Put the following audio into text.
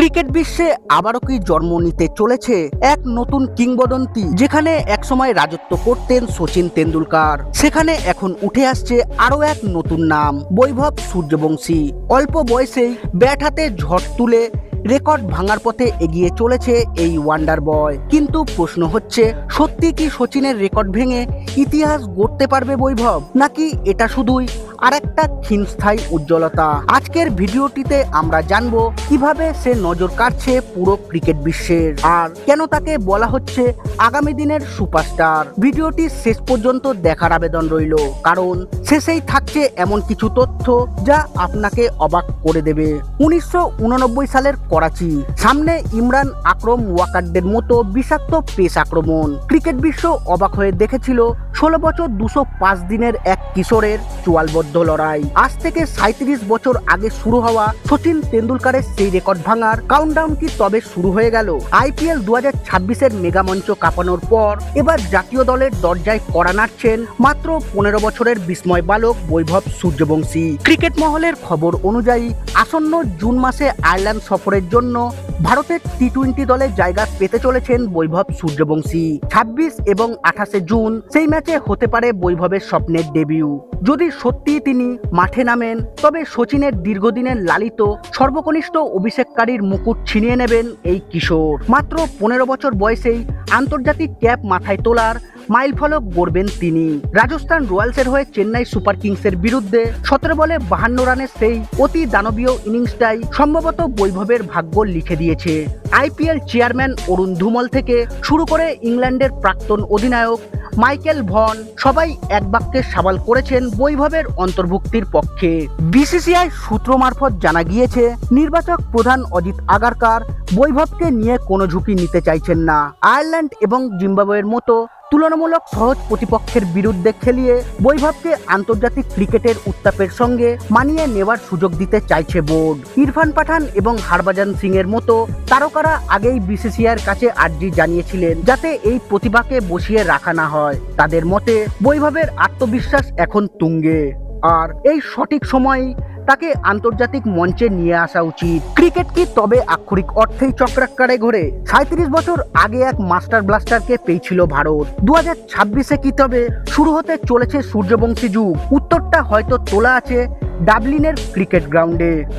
Cricket বিশ্বে আবারও কি জন্ম নিতে চলেছে এক নতুন কিংবদন্তি, যেখানে একসময় রাজত্ব করতেন সচিন তেন্ডুলকার, সেখানে এখন উঠে আসছে আরো এক নতুন নাম, বৈভব সূর্যবংশী। অল্প বয়সেই ব্যাট হাতে ঝড় তুলে রেকর্ড ভাঙার পথে এগিয়ে চলেছে এই ওয়ান্ডার বয়। কিন্তু প্রশ্ন হচ্ছে, সত্যি কি সচিনের রেকর্ড ভেঙে ইতিহাস গড়তে পারবে বৈভব, নাকি এটা শুধুই আরেকটা ক্ষীণস্থায়ী উজ্জ্বলতা? আজকের ভিডিওটিতে আমরা জানবো কিভাবে সে নজর কাড়ছে পুরো ক্রিকেট বিশ্বের, আর কেন তাকে বলা হচ্ছে আগামী দিনের সুপারস্টার। ভিডিওটি শেষ পর্যন্ত দেখার আবেদন রইল, কারণ শেষেই থাকছে এমন কিছু তথ্য যা আপনাকে অবাক করে দেবে। 1989 সালের করাচি, সামনে ইমরান আকরম ওয়াকারদের মতো বিষাক্ত পেস আক্রমণ। ক্রিকেট বিশ্ব অবাক হয়ে দেখেছিল 16 বছর 205 দিনের এক কিশোরের চোয়ালবদ্ধ লড়াই। আজ থেকে 37 বছর আগে শুরু হওয়া সচিন তেন্ডুলকারের সেই রেকর্ড ভাঙার কাউন্টডাউন কি তবে শুরু হয়ে গেল? আইপিএল 2026-এর মেগা মঞ্চ কাঁপানোর পর এবার জাতীয় দলের দরজায় কড়া নাড়ছেন মাত্র 15 বছরের বিস্ময় বালক বৈভব সূর্যবংশী। ক্রিকেট মহলের খবর অনুযায়ী আসন্ন জুন মাসে আয়ারল্যান্ড সফরের জন্য ভারতের টি-20 দলে জায়গা পেতে চলেছেন বৈভব সূর্যবংশী। 26 এবং 28 জুন সেই ম্যাচে হতে পারে বৈভবের স্বপ্নের ডেবিউ। যদি সত্যি তিনি মাঠে নামেন, তবে সচিনের দীর্ঘদিনের লালিত সর্বকনিষ্ঠ অভিষেককারীর মুকুট ছিনিয়ে নেবেন এই কিশোর। মাত্র 15 বছর বয়সেই আন্তর্জাতিক ক্যাপ মাথায় তোলার মাইলফলক গড়বেন তিনি। রাজস্থান রয়্যালসের হয়ে চেন্নাই সুপার কিংসের বিরুদ্ধে 17 বলে 52 রানের সেই অতি দানবীয় ইনিংসটাই সম্ভবত বৈভবের ভাগ্য লিখে দিয়েছে। আইপিএল চেয়ারম্যান অরুণ ধুমল থেকে শুরু করে ইংল্যান্ডের প্রাক্তন অধিনায়ক মাইকেল ভন সবাই এক বাক্যে সাবাল করেছেন বৈভবের অন্তর্ভুক্তির পক্ষে। বিসিসিআই সূত্র মারফত জানা গিয়েছে, নির্বাচক প্রধান অজিত আগারকার বৈভবকে নিয়ে কোনো ঝুঁকি নিতে চাইছেন না। আয়ারল্যান্ড এবং জিম্বাবুয়ের মতো তুলনামূলক সহজ প্রতিপক্ষের বিরুদ্ধে খেলিয়ে বৈভবকে আন্তর্জাতিক ক্রিকেটের উত্তাপের সঙ্গে মানিয়ে নেওয়ার সুযোগ দিতে চাইছে বোর্ড। ইরফান পাঠান এবং হরভজন সিং এর মতো তারকারা আগেই বিসিসিআইয়ের কাছে আর্জি জানিয়েছিলেন যাতে এই প্রতিভাকে বসিয়ে রাখা না হয়। তাদের মতে বৈভবের আত্মবিশ্বাস এখন তুঙ্গে, আর এই সঠিক সময় তাকে আন্তর্জাতিক মঞ্চে নিয়ে আসা উচিত। ক্রিকেট কি তবে আক্ষরিক অর্থেই চক্রাকারে ঘোরে? 37 বছর আগে এক মাস্টার ব্লাস্টারকে পেয়েছিল ভারত। 2026-এ কি তবে শুরু হতে চলেছে সূর্যবংশী যুগ? উত্তরটা হয়তো তোলা আছে ডাবলিনের ক্রিকেট গ্রাউন্ডে।